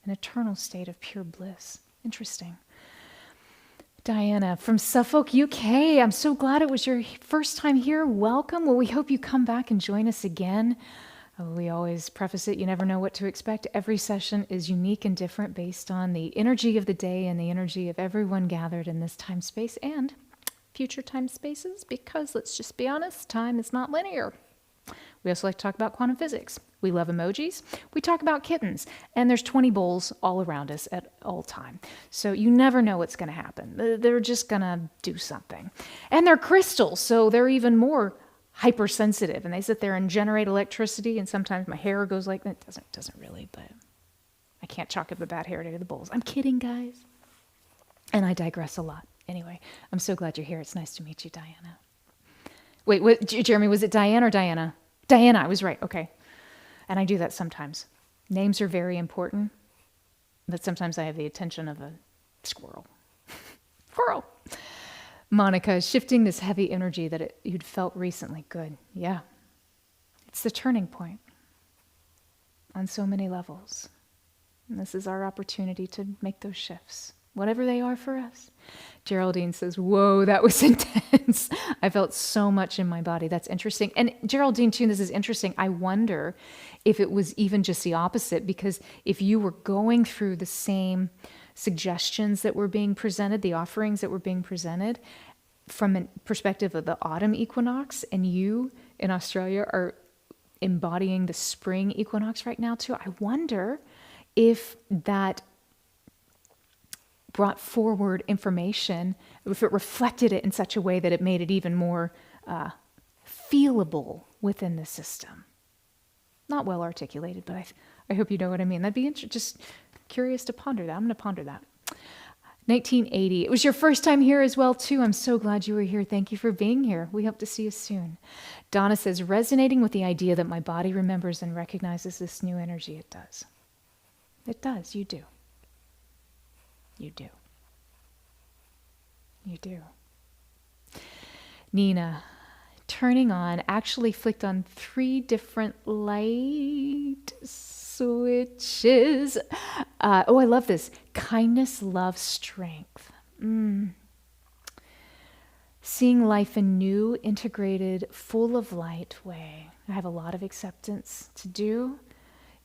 an eternal state of pure bliss. Interesting. Diana from Suffolk, UK. I'm so glad it was your first time here. Welcome. Well, we hope you come back and join us again. We always preface it, you never know what to expect. Every session is unique and different based on the energy of the day and the energy of everyone gathered in this time space and future time spaces, because let's just be honest, time is not linear. We also like to talk about quantum physics. We love emojis. We talk about kittens. And there's 20 bowls all around us at all time. So you never know what's going to happen. They're just going to do something. And they're crystals, so they're even more hypersensitive. And they sit there and generate electricity. And sometimes my hair goes like that. It doesn't really, but I can't chalk up a bad hair day to the bowls. I'm kidding, guys. And I digress a lot. Anyway, I'm so glad you're here. It's nice to meet you, Diana. Wait, Jeremy, was it Diane or Diana? Diana, I was right. Okay. And I do that sometimes. Names are very important, but sometimes I have the attention of a squirrel. Squirrel. Monica, shifting this heavy energy that you'd felt recently. Good. Yeah. It's the turning point on so many levels. And this is our opportunity to make those shifts, whatever they are for us. Geraldine says, whoa, that was intense. I felt so much in my body. That's interesting. And Geraldine, too, this is interesting. I wonder if it was even just the opposite, because if you were going through the same suggestions that were being presented, the offerings that were being presented from a perspective of the autumn equinox, and you in Australia are embodying the spring equinox right now, too, I wonder if that brought forward information, if it reflected it in such a way that it made it even more feelable within the system. Not well articulated, but I hope you know what I mean. That'd be just curious to ponder that. I'm going to ponder that. 1980. It was your first time here as well, too. I'm so glad you were here. Thank you for being here. We hope to see you soon. Donna says, resonating with the idea that my body remembers and recognizes this new energy. It does. It does. You do. You do. You do. Nina, turning on, actually flicked on 3 different light switches. I love this. Kindness, love, strength. seeing life in new, integrated, full of light way. I have a lot of acceptance to do.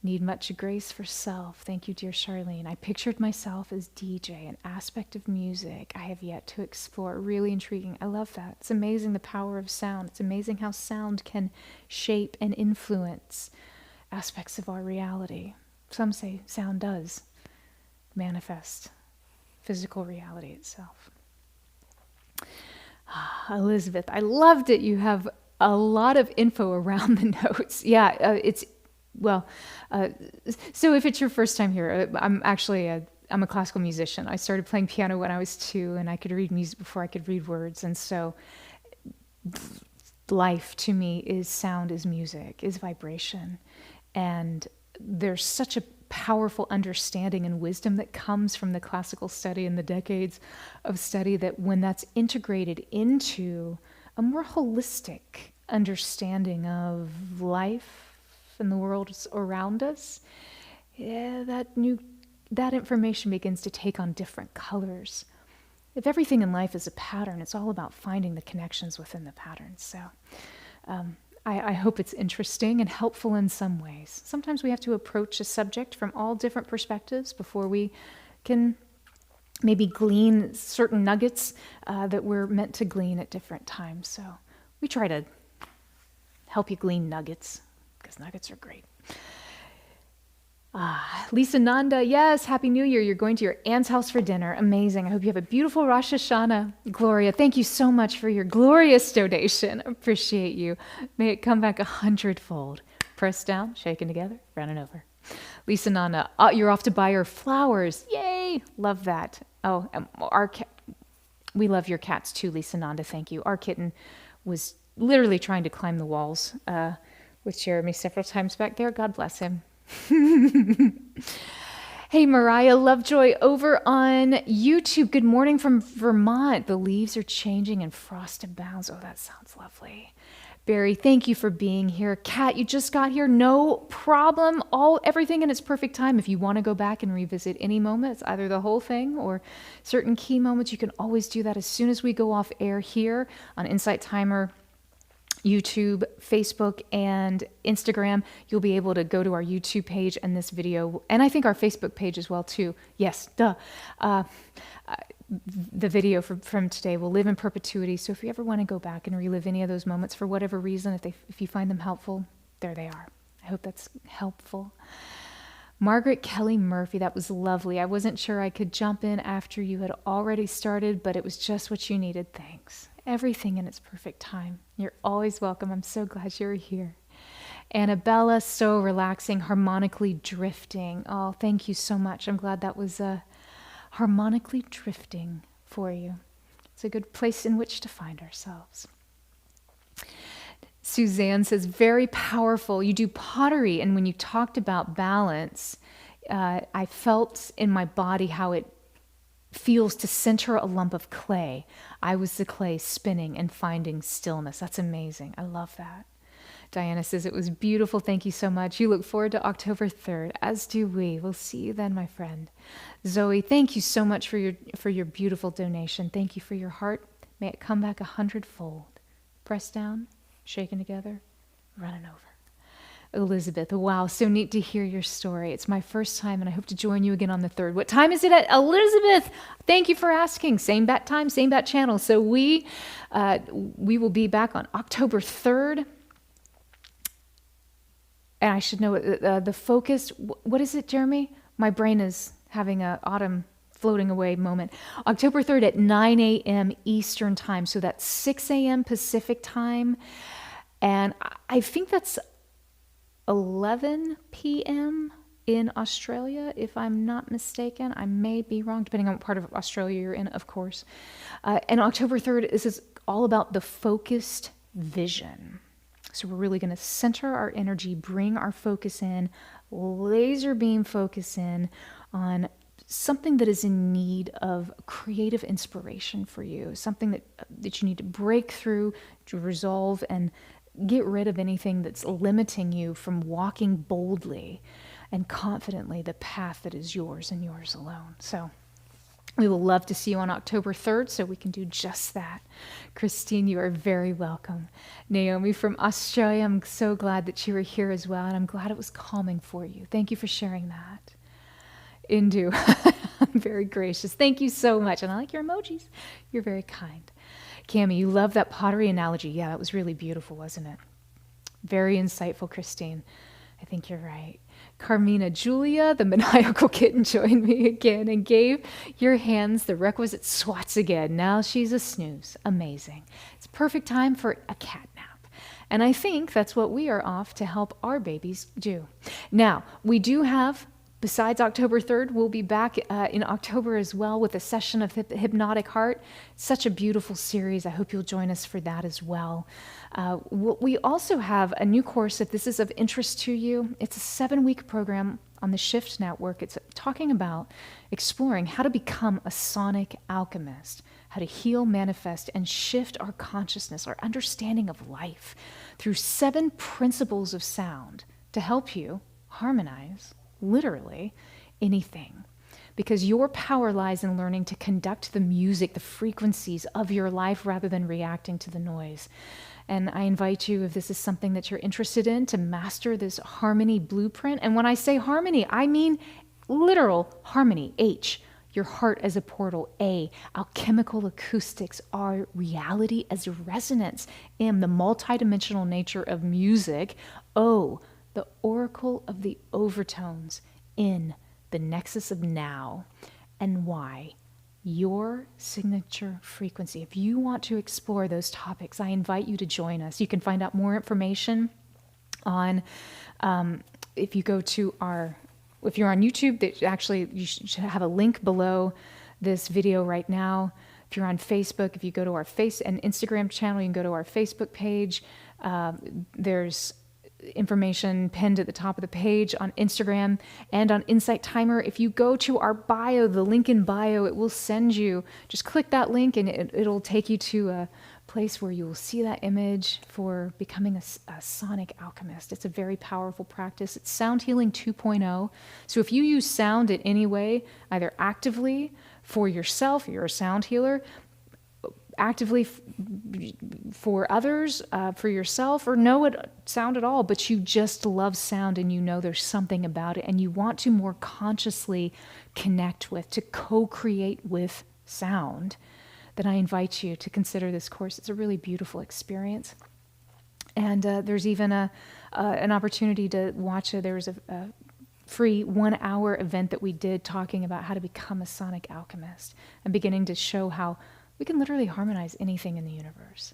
Need much grace for self. Thank you, dear Charleene. I pictured myself as DJ, an aspect of music I have yet to explore. Really intriguing. I love that. It's amazing the power of sound. It's amazing how sound can shape and influence aspects of our reality. Some say sound does manifest physical reality itself. Elizabeth, I loved it. You have a lot of info around the notes. Yeah, so if it's your first time here, I'm a classical musician. I started playing piano when I was 2, and I could read music before I could read words. And so life to me is sound, is music, is vibration. And there's such a powerful understanding and wisdom that comes from the classical study and the decades of study that when that's integrated into a more holistic understanding of life and the world around us, that information begins to take on different colors. If everything in life is a pattern, it's all about finding the connections within the patterns. So I hope it's interesting and helpful in some ways. Sometimes we have to approach a subject from all different perspectives before we can maybe glean certain nuggets that we're meant to glean at different times. So we try to help you glean nuggets, because nuggets are great. Lisa Nanda, yes, Happy New Year. You're going to your aunt's house for dinner. Amazing. I hope you have a beautiful Rosh Hashanah. Gloria, thank you so much for your glorious donation. Appreciate you. May it come back 100-fold. Pressed down, shaken together, running over. Lisa Nanda, you're off to buy her flowers. Yay! Love that. Oh, we love your cats too, Lisa Nanda. Thank you. Our kitten was literally trying to climb the walls with Jeremy several times back there. God bless him. Hey, Mariah Lovejoy over on YouTube. Good morning from Vermont. The leaves are changing and frost abounds. Oh, that sounds lovely. Barry, thank you for being here. Kat, you just got here. No problem. Everything in its perfect time. If you want to go back and revisit any moment, it's either the whole thing or certain key moments. You can always do that as soon as we go off air here on Insight Timer, YouTube, Facebook, and Instagram. You'll be able to go to our YouTube page and this video, and I think our Facebook page as well too. Yes, duh. The video from today will live in perpetuity. So if you ever want to go back and relive any of those moments for whatever reason, if you find them helpful, there they are. I hope that's helpful. Margaret Kelly Murphy, that was lovely. I wasn't sure I could jump in after you had already started, but it was just what you needed. Thanks. Everything in its perfect time. You're always welcome. I'm so glad you're here. Annabella, so relaxing, harmonically drifting. Oh, thank you so much. I'm glad that was harmonically drifting for you. It's a good place in which to find ourselves. Suzanne says, very powerful. You do pottery, and when you talked about balance, I felt in my body how it feels to center a lump of clay. I was the clay spinning and finding stillness. That's amazing. I love that. Diana says, it was beautiful. Thank you so much. You look forward to October 3rd, as do we. We'll see you then, my friend. Zoe, thank you so much for your beautiful donation. Thank you for your heart. May it come back 100-fold. Pressed down, shaken together, running over. Elizabeth, wow, so neat to hear your story. It's my first time, and I hope to join you again on the 3rd. What time is it at? Elizabeth, thank you for asking. Same bat time, same bat channel. So we will be back on October 3rd. And I should know the focus. What is it, Jeremy? My brain is having an autumn floating away moment. October 3rd at 9 a.m. Eastern time. So that's 6 a.m. Pacific time. And I think that's 11 p.m. in Australia, if I'm not mistaken. I may be wrong, depending on what part of Australia you're in, of course. And October 3rd, this is all about the focused vision. So we're really going to center our energy, bring our focus in, laser beam focus in on something that is in need of creative inspiration for you, something that you need to break through, to resolve, and get rid of anything that's limiting you from walking boldly and confidently the path that is yours and yours alone. So We will love to see you on October 3rd, so we can do just that. Christine, you are very welcome. Naomi from Australia, I'm so glad that you were here as well, and I'm glad it was calming for you. Thank you for sharing that. Indu, I'm very gracious. Thank you so much, and I like your emojis. You're very kind. Cami, you love that pottery analogy. Yeah, that was really beautiful, wasn't it? Very insightful, Christine. I think you're right. Carmina, Julia, the maniacal kitten, joined me again and gave your hands the requisite swats again. Now she's a snooze. Amazing. It's perfect time for a cat nap. And I think that's what we are off to help our babies do. Now, we do have, besides October 3rd, we'll be back in October as well with a session of Hypnotic Heart. Such a beautiful series. I hope you'll join us for that as well. We also have a new course, if this is of interest to you. It's a 7-week program on the Shift Network. It's talking about exploring how to become a sonic alchemist, how to heal, manifest, and shift our consciousness, our understanding of life through 7 principles of sound to help you harmonize literally anything. Because your power lies in learning to conduct the music, the frequencies of your life rather than reacting to the noise. And I invite you, if this is something that you're interested in, to master this harmony blueprint. And when I say harmony, I mean literal harmony. H, your heart as a portal. A, alchemical acoustics. R, reality as resonance. M, the multidimensional nature of music. O, the oracle of the overtones. N, the nexus of now. And Y, your signature frequency. If you want to explore those topics, I invite you to join us. You can find out more information on, if you go to if you're on YouTube, you should have a link below this video right now. If you're on Facebook, if you go to our and Instagram channel, you can go to our Facebook page. There's information pinned at the top of the page on Instagram and on Insight Timer. If you go to our bio, the link in bio, it will send you, just click that link and it'll take you to a place where you will see that image for becoming a sonic alchemist. It's a very powerful practice. It's Sound Healing 2.0. So if you use sound in any way, either actively for yourself, you're a sound healer, actively for others, for yourself, or no sound at all, but you just love sound and you know there's something about it and you want to more consciously connect with, to co-create with sound, then I invite you to consider this course. It's a really beautiful experience. And there's even an opportunity to watch. There was a free 1-hour event that we did talking about how to become a sonic alchemist and beginning to show how we can literally harmonize anything in the universe.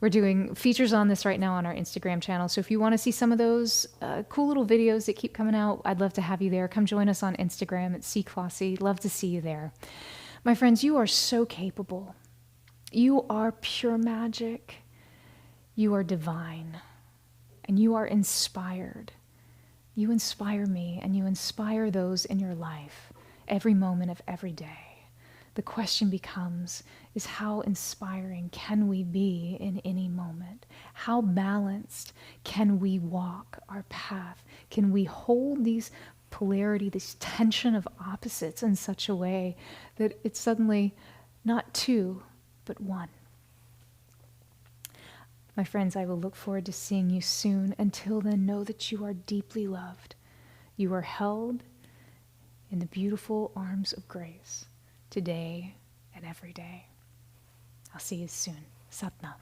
We're doing features on this right now on our Instagram channel. So if you want to see some of those cool little videos that keep coming out, I'd love to have you there. Come join us on Instagram at Closshey. Love to see you there. My friends, you are so capable. You are pure magic. You are divine. And you are inspired. You inspire me and you inspire those in your life every moment of every day. The question becomes, is how inspiring can we be in any moment? How balanced can we walk our path? Can we hold these polarity, this tension of opposites in such a way that it's suddenly not 2, but 1? My friends, I will look forward to seeing you soon. Until then, know that you are deeply loved. You are held in the beautiful arms of grace, today and every day. I'll see you soon. Sat Nam.